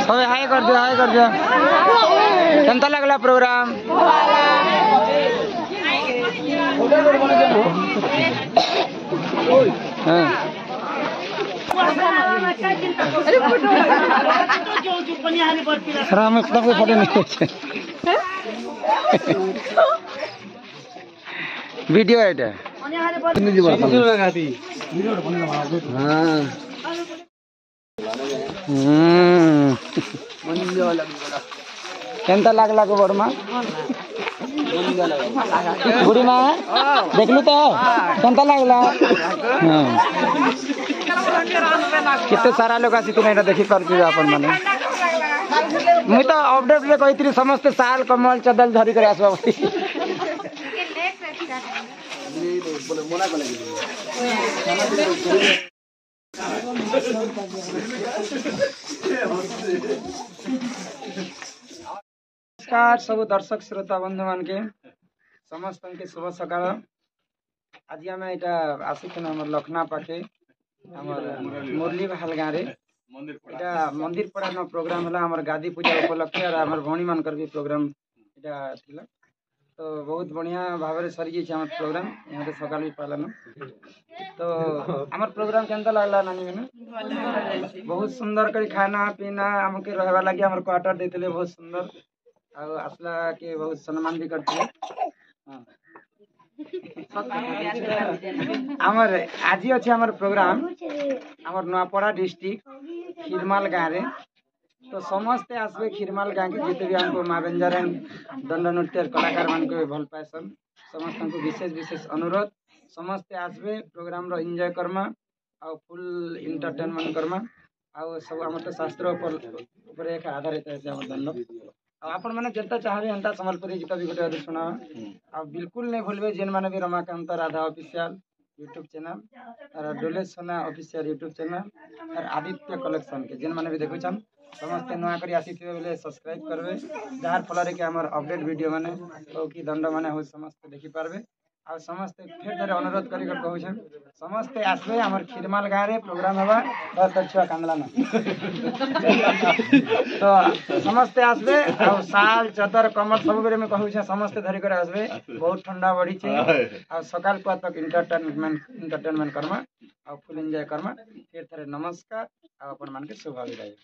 सबे हाय कर दियो केनता लगला प्रोग्राम राम सब फोटो नहीं वीडियो एटा केनता लागला को बरमा बुढ़ी माँ देखलु तो केनता लागला कितने सारा लोग आसी तुम देखी पार्छ आपण माने मुई तो अपडेट रे कहितरी समस्त साल कमल चदल धरी कर आसबा नमस्कार सब दर्शक श्रोता बंधु मान के समस्त के शुभ सकाळ आज आम यहाँ आसिथन आम लखना पाखे आम मुरली बहाल गाँव रे यहाँ मंदिर पड़ा न प्रोग्राम है आम गादी पूजा उपलक्षे और आम भौणी मानकर भी प्रोग्राम यहाँ थिला तो बहुत बढ़िया भाव में सरी जाइए आम प्रोग्राम यहाँ सकाल भी पालन तो आम प्रोग्राम केनता लगला नानी मैंने बहुत सुंदर कर खाना पीना आमके रहवा लगे आम क्वार्टर देते बहुत सुंदर आसला के बहुत सम्मान भी करते आमर आज अच्छे आमर प्रोग्राम आमर नुआपड़ा डिस्ट्रिक्ट खीरमाल गाँव रे तो समस्ते आसबे खीरमाल गाँव के जिते भी हमको माँ बेंजारेन दंड नृत्य कलाकार मान को भल पाएसन समस्त को विशेष विशेष अनुरोध समस्ते आसबे प्रोग्राम रो एंजॉय करमा आ फुल एंटरटेनमेंट करमा आ सब आम तो शास्त्र ऊपर एक आधारित है दंड आपण मैंने जितना चाहे एंता संबलपुरी गीत भी गोटे शुणा आ बिल्कुल नहीं भूलबे जेन मैंने भी Ramakant Radha official YouTube channel और डोले सोना ऑफिशियल यूट्यूब चैनल और आदित्य कलेक्शन के जेन मैंने भी देखुछन समस्त नुआ करी आसी बेले सब्सक्राइब करबे जार फल कि आम अपडेट वीडियो माने तो कि दंड माने हो समस्त देखि पारबे आ समस्त फिर थे अनुरोध कर कहूँ समस्ते आसबे आम खीरमाल गाँव रे प्रोग्राम हवा बहुत अच्छा कांदला ना तो समस्ते आसबे आ साल चदर कमर सब बेले में कहूँ समस्ते धरी कर आसबे बहुत ठंडा बढ़ी आ सकाल को तक इंटरटेनमेंट करमा आ फुल एंजॉय करमा फिर थे नमस्कार आ अपन मान के शुभ विदाई।